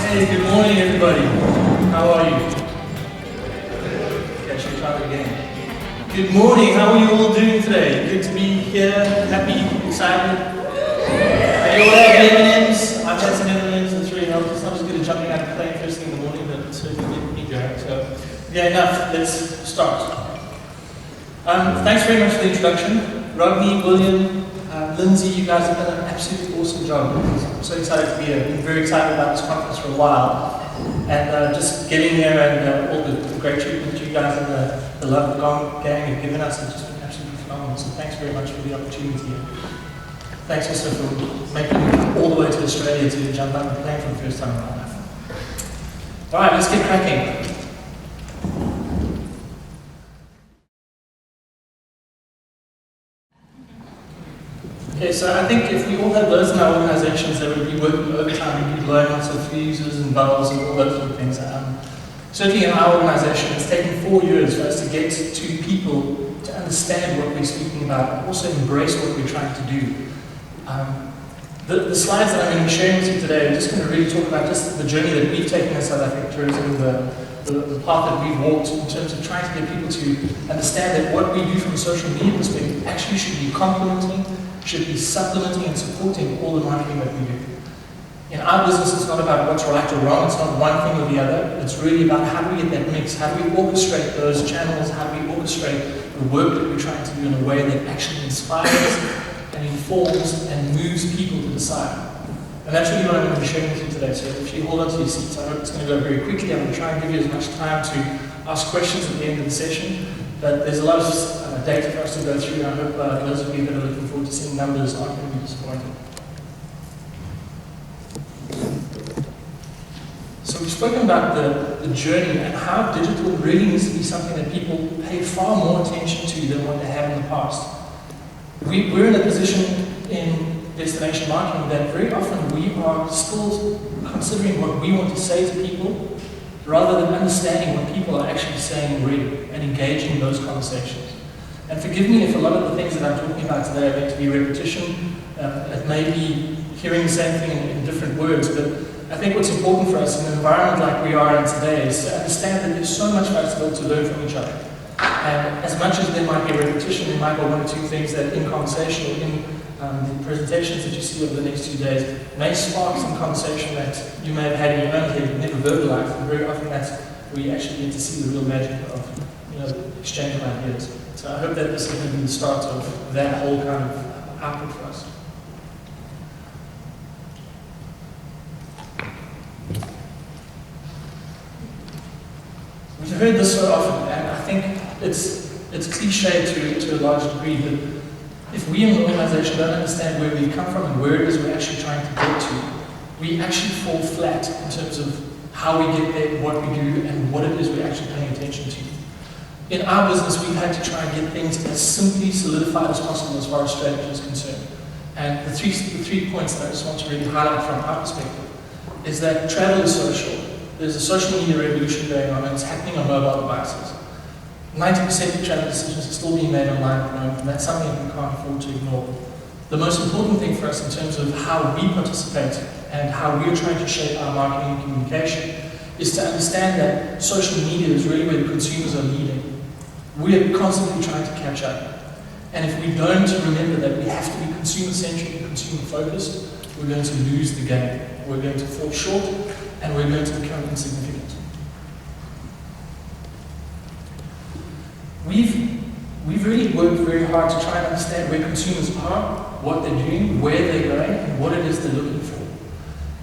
Hey, good morning everybody. How are you? Okay, should we try that again? Good morning, how are you all doing today? Good to be here, happy, excited. Have you all had M&Ms? I've had some M&Ms, it's really helpful. It's not as good as jumping out of the plane first thing in the morning, but it's certainly getting me going. So, yeah, enough, let's start. Thanks very much for the introduction. Rodney, William, Lindsay, you guys have done an absolutely awesome job. I'm so excited to be here. I've been very excited about this conference for a while. And just getting here and all the great treatment that you guys and the Wollongong gang have given us has just been absolutely phenomenal. So thanks very much for the opportunity. Thanks also for making it all the way to Australia to jump on the plane for the first time in my life. Alright, let's get cracking. Okay, so I think if we all had those in our organizations, they would be working overtime, we'd be blowing lots of fuses and bells and all those sort of things. Certainly in our organization, it's taken 4 years for us to get to people to understand what we're speaking about, and also embrace what we're trying to do. The slides that I'm going to be sharing with you today are just going to really talk about just the journey that we've taken in South African tourism, the path that we've walked in terms of trying to get people to understand that what we do from a social media perspective actually should be complementing, should be supplementing and supporting all the marketing that we do. In our business, it's not about what's right or wrong, it's not one thing or the other, it's really about how do we get that mix, how do we orchestrate those channels, how do we orchestrate the work that we're trying to do in a way that actually inspires and informs and moves people to decide. And that's really what I'm going to be sharing with you today. So if you hold on to your seats, I hope it's going to go very quickly. I'm going to try and give you as much time to ask questions at the end of the session. But there's a lot of data for us to go through, and I hope those of you that are looking forward to seeing numbers aren't going to be disappointed. So we've spoken about the journey and how digital really needs to be something that people pay far more attention to than what they have in the past. We're in a position in destination marketing that very often we are still considering what we want to say to people rather than understanding what people are actually saying already and engaging in those conversations. And forgive me if a lot of the things that I'm talking about today are going to be repetition, it may be hearing the same thing in different words, but I think what's important for us in an environment like we are in today is to understand that there's so much for us to learn from each other. And as much as there might be repetition, there might be one or two things that in conversation or in the presentations that you see over the next 2 days may spark some conversation that you may have had in your own head but never verbalized, and very often that's where you actually get to see the real magic of exchange of ideas. So I hope that this is going to be the start of that whole kind of output for us. We've heard this so often, and I think it's cliche to a large degree, but if we in the organization don't understand where we've come from and where it is we're actually trying to get to, we actually fall flat in terms of how we get there, what we do, and what it is we're actually paying attention to. In our business, we've had to try and get things as simply solidified as possible as far as strategy is concerned. And the three points that I just want to really highlight from our perspective is that travel is social. There's a social media revolution going on, and it's happening on mobile devices. 90% of travel decisions are still being made online at the moment, and that's something that we can't afford to ignore. The most important thing for us in terms of how we participate and how we're trying to shape our marketing and communication is to understand that social media is really where the consumers are leading. We're constantly trying to catch up. And if we don't remember that we have to be consumer-centric and consumer-focused, we're going to lose the game. We're going to fall short, and we're going to become insignificant. We've really worked very hard to try and understand where consumers are, what they're doing, where they're going, and what it is they're looking for.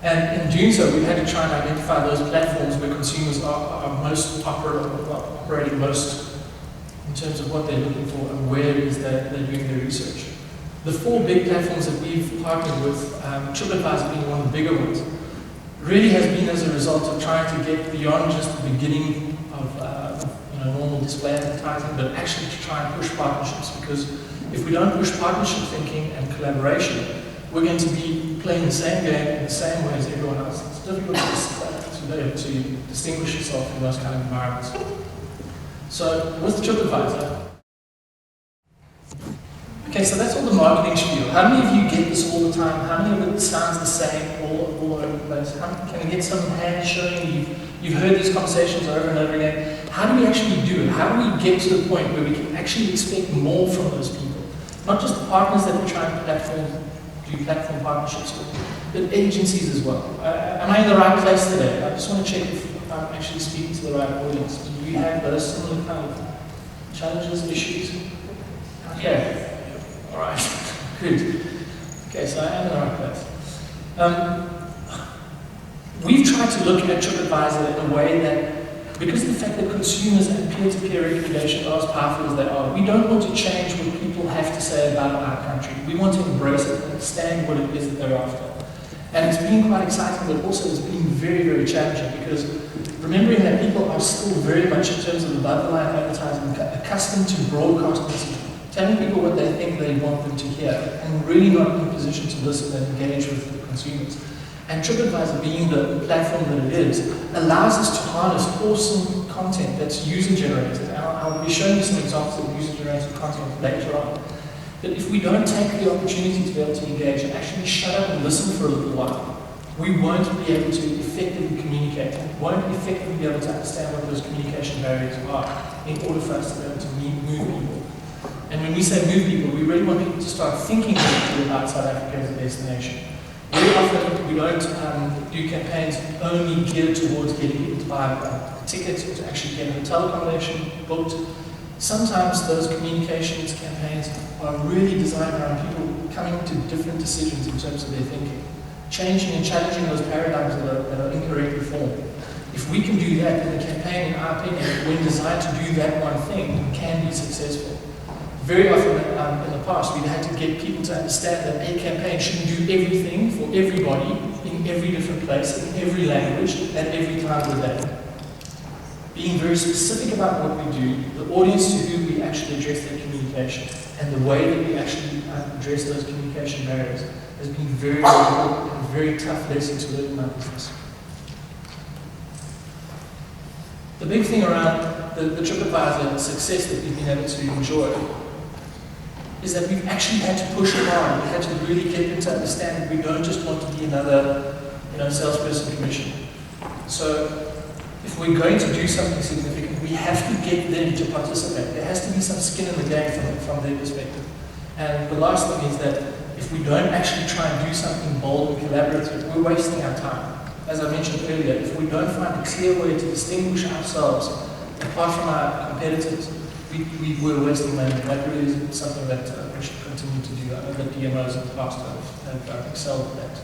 And in doing so, we've had to try and identify those platforms where consumers are most operating most in terms of what they're looking for and where it is that they're doing their research. The 4 big platforms that we've partnered with, TripAdvisor being one of the bigger ones, really has been as a result of trying to get beyond just the beginning of normal display advertising, but actually to try and push partnerships, because if we don't push partnership thinking and collaboration, we're going to be playing the same game in the same way as everyone else. It's difficult to distinguish yourself in those kind of environments. So with TripAdvisor, Okay, so that's all the marketing spiel. How many of you get this all the time? How many of it sounds the same all over the place? Can we get some hands showing? You've heard these conversations over and over again. How do we actually do it? How do we get to the point where we can actually expect more from those people? Not just the partners that we try and do platform partnerships with, but agencies as well. Am I in the right place today? I just want to check if I'm actually speaking to the right audience. Do you have those similar kind of challenges, issues? Okay. All right, good. Okay, so I am in the right place. We've tried to look at TripAdvisor in a way that, because of the fact that consumers and peer-to-peer recommendations are as powerful as they are, we don't want to change what people have to say about our country. We want to embrace it and understand what it is that they're after. And it's been quite exciting, but also it's been very, very challenging, because remembering that people are still very much, in terms of above-the-line advertising, accustomed to broadcast messaging, telling people what they think they want them to hear, and really not in a position to listen and engage with the consumers. And TripAdvisor, being the platform that it is, allows us to harness awesome content that's user-generated. And I'll be showing you some examples of user-generated content later on. But if we don't take the opportunity to be able to engage and actually shut up and listen for a little while, we won't be able to effectively communicate, and won't effectively be able to understand what those communication barriers are in order for us to be able to move people. And when we say move people, we really want people to start thinking about South Africa as a destination. Very often we don't do campaigns only geared towards getting people to buy a ticket or to actually get a hotel accommodation booked. Sometimes those communications campaigns are really designed around people coming to different decisions in terms of their thinking, changing and challenging those paradigms that are incorrectly formed. If we can do that, then the campaign, in our opinion, when designed to do that one thing, can be successful. Very often in the past, we've had to get people to understand that a campaign shouldn't do everything for everybody in every different place, in every language, at every time of the day. Being very specific about what we do, the audience to whom we actually address their communication, and the way that we actually address those communication barriers has been very, very important and a very tough lesson to learn in our business. The big thing around the TripAdvisor success that we've been able to enjoy is that we've actually had to push hard. We had to really get them to understand that we don't just want to be another, salesperson commission. So if we're going to do something significant, we have to get them to participate. There has to be some skin in the game from their perspective. And the last thing is that if we don't actually try and do something bold and collaborative, we're wasting our time. As I mentioned earlier, if we don't find a clear way to distinguish ourselves apart from our competitors, we're wasting money. That really is something that we should continue to do. I know that DMOs in the past have excelled at that.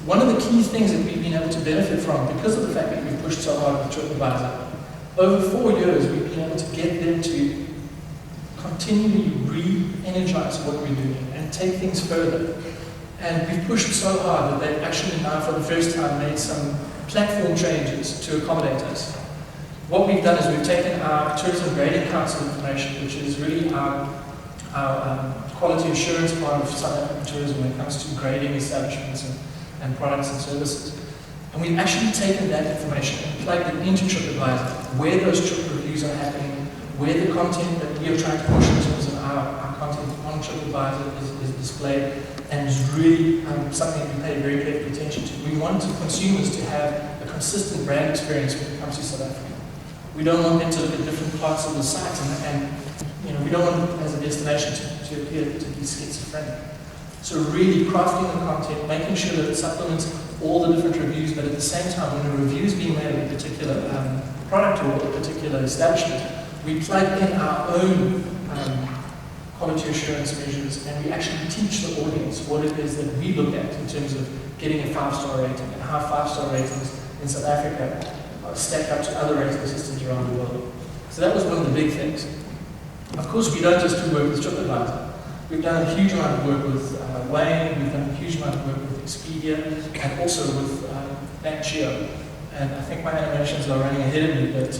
One of the key things that we've been able to benefit from, because of the fact that we've pushed so hard with TripAdvisor, over 4 years we've been able to get them to continually re-energize what we're doing and take things further. And we've pushed so hard that they've actually now, for the first time, made some platform changes to accommodate us. What we've done is we've taken our Tourism Grading Council information, which is really our quality assurance part of South African tourism when it comes to grading establishments and products and services. And we've actually taken that information and plugged it into TripAdvisor, where those trip reviews are happening, where the content that we are trying to push in terms of our content on TripAdvisor is displayed, and is really something that we pay very careful attention to. We want consumers to have a consistent brand experience when it comes to South Africa. We don't want them to look at different parts of the site, and we don't want it as a destination to appear to be schizophrenic. So really crafting the content, making sure that it supplements all the different reviews, but at the same time, when a review is being made of a particular product or a particular establishment, we plug in our own quality assurance measures, and we actually teach the audience what it is that we look at in terms of getting a 5-star rating, and how 5-star ratings in South Africa stack up to other rating systems around the world. So that was one of the big things. Of course, we don't just do work with TripAdvisor. We've done a huge amount of work with Wayne, we've done a huge amount of work with Expedia, and also with NatGeo. And I think my animations are running ahead of me, but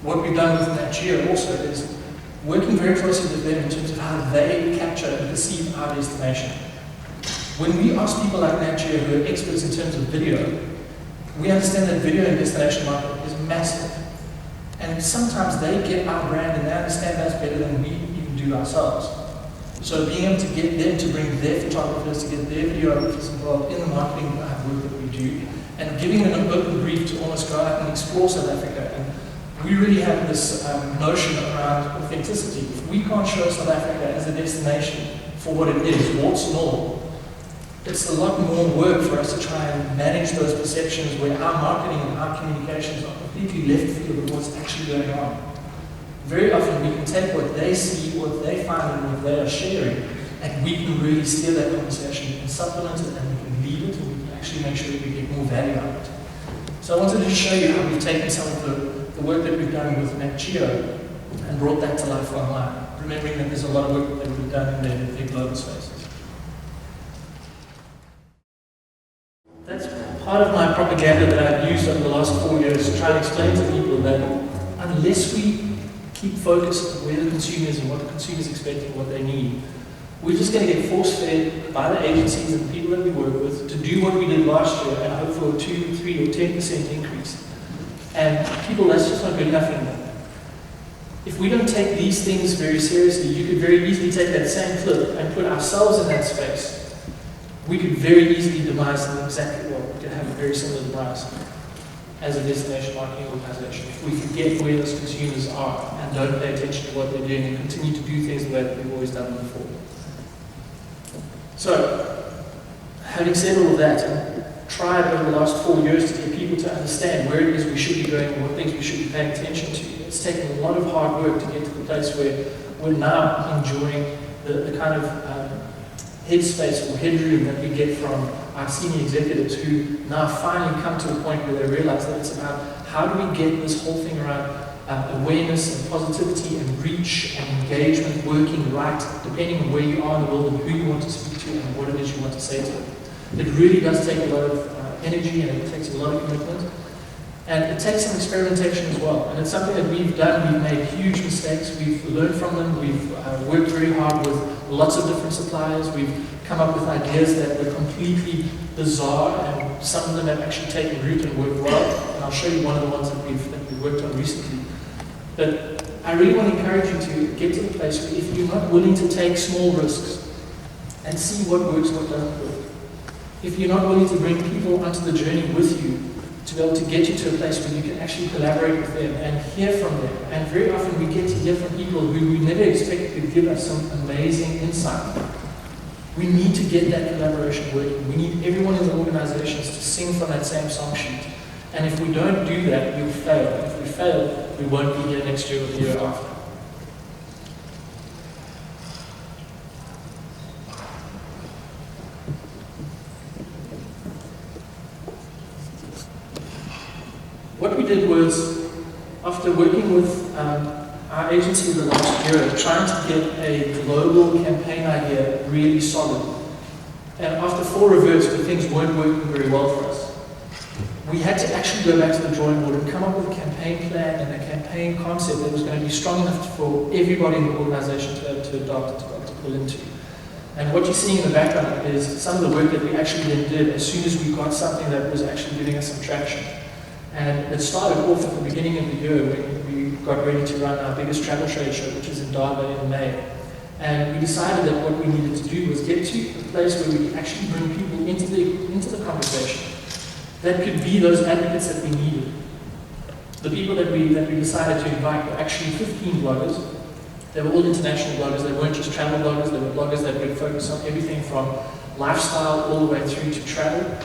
what we've done with NatGeo also is working very closely with them in terms of how they capture and perceive our destination. When we ask people like NatGeo, who are experts in terms of video, we understand that video in destination market is massive. And sometimes they get our brand and they understand us better than we even do ourselves. So being able to get them to bring their photographers, to get their videographers involved in the marketing work that we do, and giving them an open brief to almost go out and explore South Africa. And we really have this notion around authenticity. If we can't show South Africa as a destination for what it is, warts and all, it's a lot more work for us to try and manage those perceptions where our marketing and our communications are completely left field of what's actually going on. Very often we can take what they see, what they find, and what they are sharing, and we can really steer that conversation, we can supplement it, and we can lead it, and we can actually make sure that we get more value out of it. So I wanted to show you how we've taken some of the work that we've done with NatGeo and brought that to life online, remembering that there's a lot of work that we've done in their global spaces. That's part of my propaganda that I've used over the last 4 years to try and explain to people that unless we keep focused on where the consumer is and what the consumer is expecting, what they need, we're just going to get force-fed by the agencies and the people that we work with to do what we did last year and hope for a 2, 3, or 10% increase. And people, that's just not good enough anymore. If we don't take these things very seriously, you could very easily take that same clip and put ourselves in that space. We could very easily demise them exactly well. We could have a very similar demise as a destination marketing organization if we forget where those consumers are and don't pay attention to what they're doing and continue to do things the way that we've always done them before. So, having said all of that, and tried over the last 4 years to get people to understand where it is we should be going and what things we should be paying attention to, it's taken a lot of hard work to get to the place where we're now enjoying the kind of headspace or headroom that we get from our senior executives who now finally come to a point where they realize that it's about how do we get this whole thing around awareness and positivity and reach and engagement working right, depending on where you are in the world and who you want to speak to and what it is you want to say to them. It really does take a lot of energy and it takes a lot of commitment. And it takes some experimentation as well. And it's something that we've done. We've made huge mistakes. We've learned from them. We've worked very hard with lots of different suppliers. We've come up with ideas that were completely bizarre, and some of them have actually taken root and worked well. And I'll show you one of the ones that we've worked on recently. But I really want to encourage you to get to the place where if you're not willing to take small risks and see what works, what doesn't work, if you're not willing to bring people onto the journey with you, to be able to get you to a place where you can actually collaborate with them and hear from them. And very often we get to hear from people who we never expected could give us some amazing insight. We need to get that collaboration working. We need everyone in the organizations to sing from that same song sheet. And if we don't do that, we'll fail. And if we fail, we won't be here next year or the year after. What we did was, after working with our agency the last year, trying to get a global campaign idea really solid. And after 4 reverts where things weren't working very well for us, we had to actually go back to the drawing board and come up with a campaign plan and a campaign concept that was going to be strong enough for everybody in the organization to be able to adopt and to be able to pull into. And what you're seeing in the background is some of the work that we actually then did as soon as we got something that was actually giving us some traction. And it started off at the beginning of the year when we got ready to run our biggest travel trade show, which is in Durban in May. And we decided that what we needed to do was get to a place where we could actually bring people into the conversation. That could be those advocates that we needed. The people that we decided to invite were actually 15 bloggers. They were all international bloggers. They weren't just travel bloggers. They were bloggers that would focus on everything from lifestyle all the way through to travel.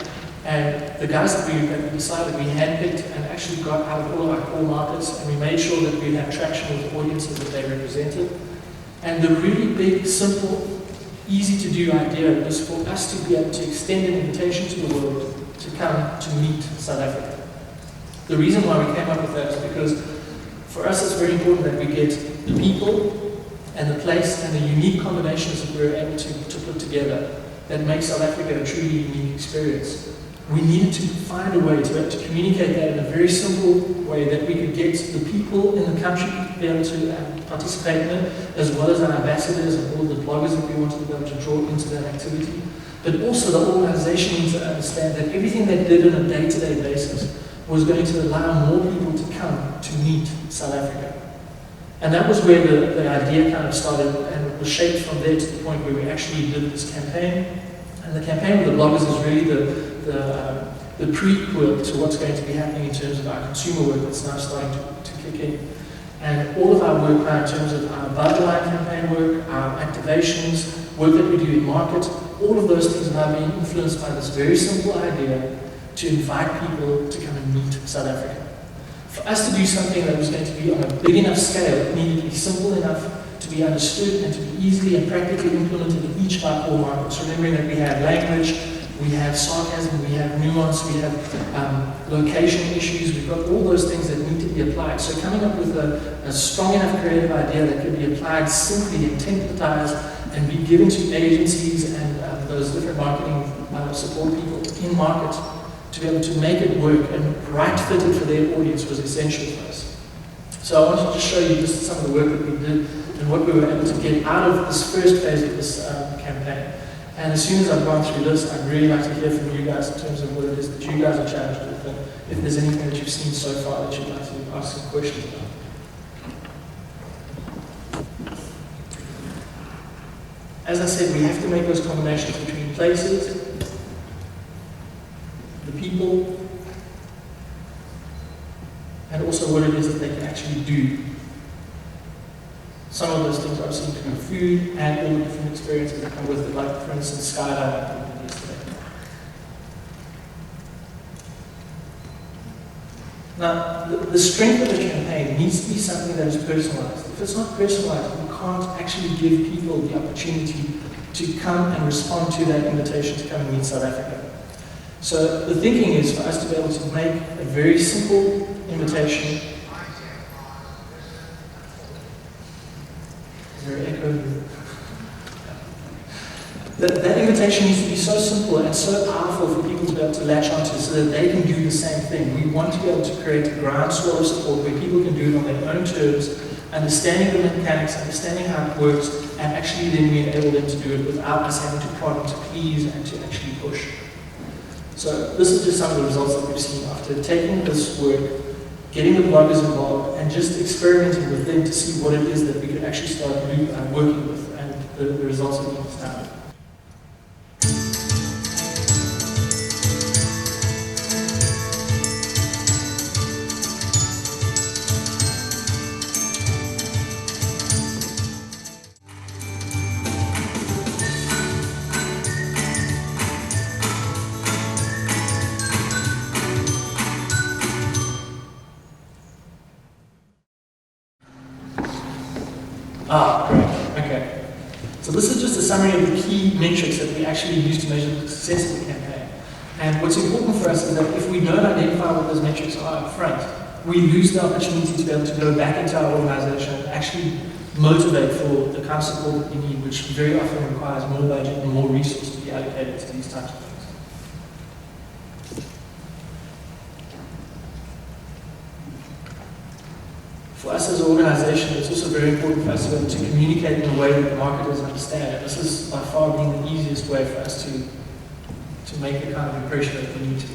And the guys that we decided we handpicked and actually got out of all our core markets, and we made sure that we had traction with the audiences that they represented. And the really big, simple, easy to do idea was for us to be able to extend an invitation to the world to come to meet South Africa. The reason why we came up with that is because for us it's very important that we get the people and the place and the unique combinations that we're able to put together that make South Africa a truly unique experience. We needed to find a way to be able to communicate that in a very simple way that we could get the people in the country to be able to participate in it, as well as our ambassadors and all the bloggers that we wanted to be able to draw into that activity. But also the organization needs to understand that everything they did on a day-to-day basis was going to allow more people to come to meet South Africa. And that was where the idea kind of started, and it was shaped from there to the point where we actually did this campaign. And the campaign with the bloggers is really the prequel to what's going to be happening in terms of our consumer work that's now starting to kick in. And all of our work now in terms of our above-the-line campaign work, our activations, work that we do in market, all of those things are now being influenced by this very simple idea to invite people to come and meet South Africa. For us to do something that was going to be on a big enough scale, it needed to be simple enough to be understood and to be easily and practically implemented in each of our core markets. Remembering that we have language, we have sarcasm, we have nuance, we have location issues, we've got all those things that need to be applied. So coming up with a strong enough creative idea that can be applied simply and templatized and be given to agencies and those different marketing support people in market to be able to make it work and right fitted for their audience was essential for us. So I wanted to show you just some of the work that we did and what we were able to get out of this first phase of this campaign. And as soon as I've gone through this, I'd really like to hear from you guys in terms of what it is that you guys are challenged with, and if there's anything that you've seen so far that you'd like to ask some questions about. As I said, we have to make those combinations between places, the people, and also what it is that they can actually do. Some of those things obviously include food and all the different experiences that come with it, like for instance skydiving yesterday. Now, the strength of the campaign needs to be something that is personalized. If it's not personalized, we can't actually give people the opportunity to come and respond to that invitation to come and meet South Africa. So the thinking is for us to be able to make a very simple invitation. Is there an echo here? That invitation needs to be so simple and so powerful for people to be able to latch onto so that they can do the same thing. We want to be able to create a groundswell of support where people can do it on their own terms, understanding the mechanics, understanding how it works, and actually then we enable them to do it without us having to prod and to please and to actually push. So this is just some of the results that we've seen after taking this work, getting the bloggers involved, and just experimenting with them to see what it is that we could actually start working with, and the results that we found. Great. Okay. So this is just a summary of the key metrics that we actually use to measure the success of the campaign. And what's important for us is that if we don't identify what those metrics are up front, we lose the opportunity to be able to go back into our organization and actually motivate for the kind of support that we need, which very often requires more budget and more resources to be allocated to these types of things. For us as an organization, it's also very important for us to be able to communicate in a way that the marketers understand. And this is by far being the easiest way for us to make the kind of impression that we need to.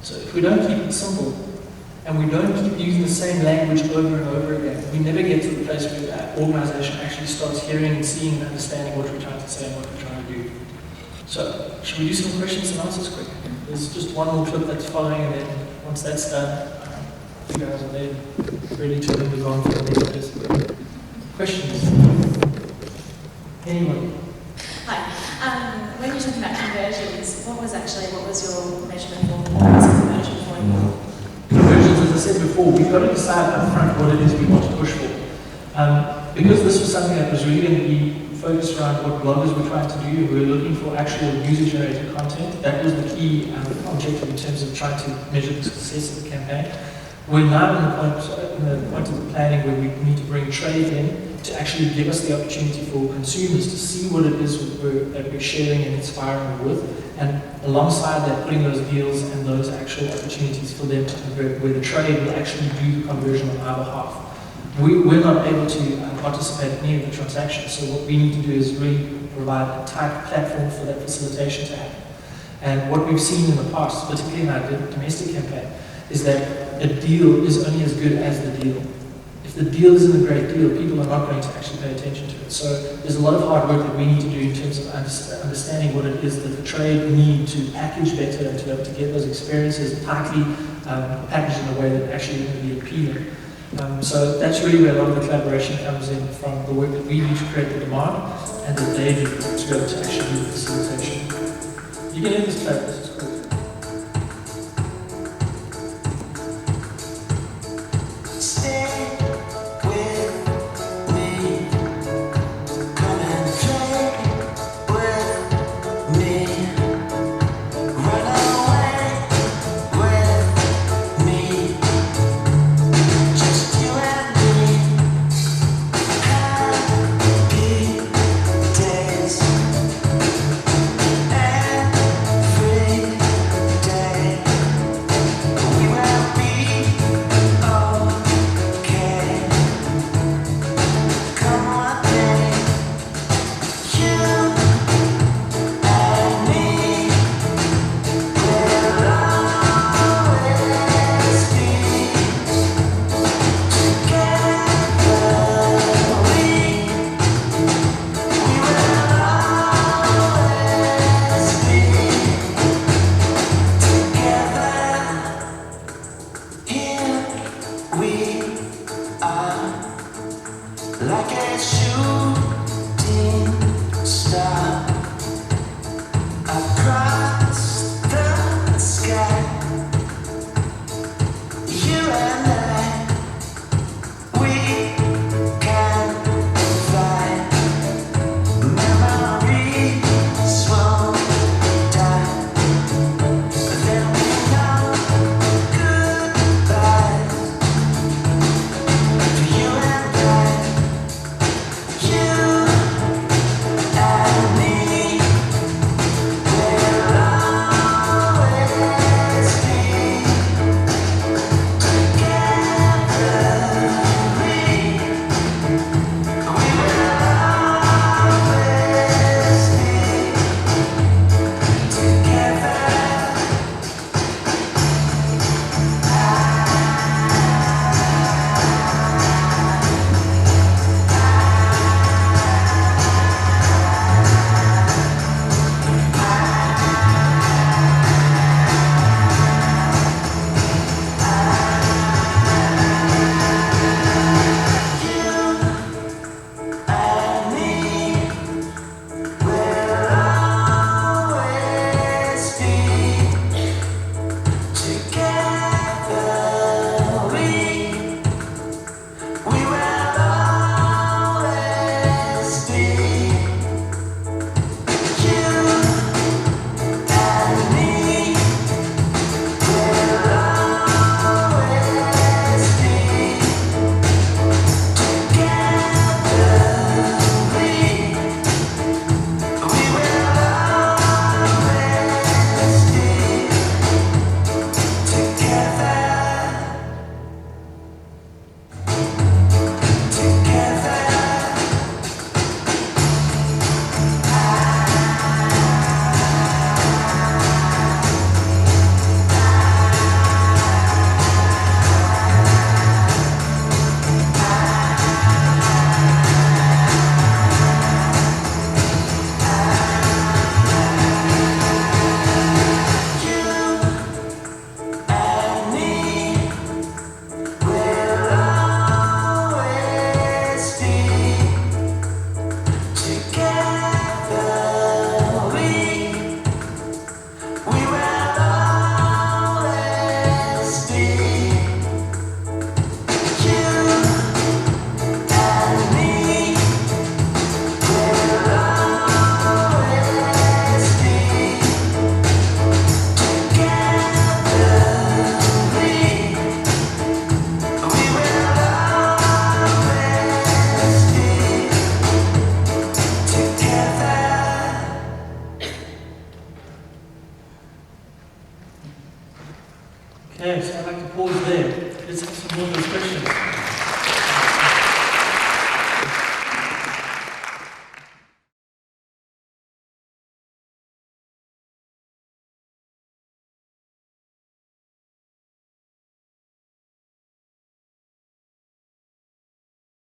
So if we don't keep it simple, and we don't keep using the same language over and over again, we never get to the place where that organization actually starts hearing and seeing and understanding what we're trying to say and what we're trying to do. So, should we do some questions and answers quick? There's just one more clip that's following, and then once that's done, you guys are there, ready to move on for the next person. Questions? Anyone? Hi. When you're talking about conversions, what was your measurement for? What was the conversion for? Conversions, as I said before, we've got to decide up front what it is we want to push for. Because this was something that was really going to be focused around what bloggers were trying to do, we were looking for actual user-generated content. That was the key objective in terms of trying to measure the success of the campaign. We're now in the point of the planning where we need to bring trade in to actually give us the opportunity for consumers to see what it is that we're sharing and inspiring them with, and alongside that, putting those deals and those actual opportunities for them to convert, where the trade will actually do the conversion on our behalf. We're not able to participate in any of the transactions, so what we need to do is really provide a tight platform for that facilitation to happen. And what we've seen in the past, particularly in our domestic campaign, is that a deal is only as good as the deal. If the deal isn't a great deal, people are not going to actually pay attention to it. So there's a lot of hard work that we need to do in terms of understanding what it is that the trade need to package better and to be able to get those experiences tightly packaged in a way that actually is going to be appealing. So that's really where a lot of the collaboration comes in, from the work that we do to create the demand and that they do to be able to actually do the facilitation. You can end this clap, this is cool. Like a shooting star across the sky, you and I, we can fly. Memories won't die, but then we know goodbye to you and I. Yeah. pause there. Let's have some more of those questions.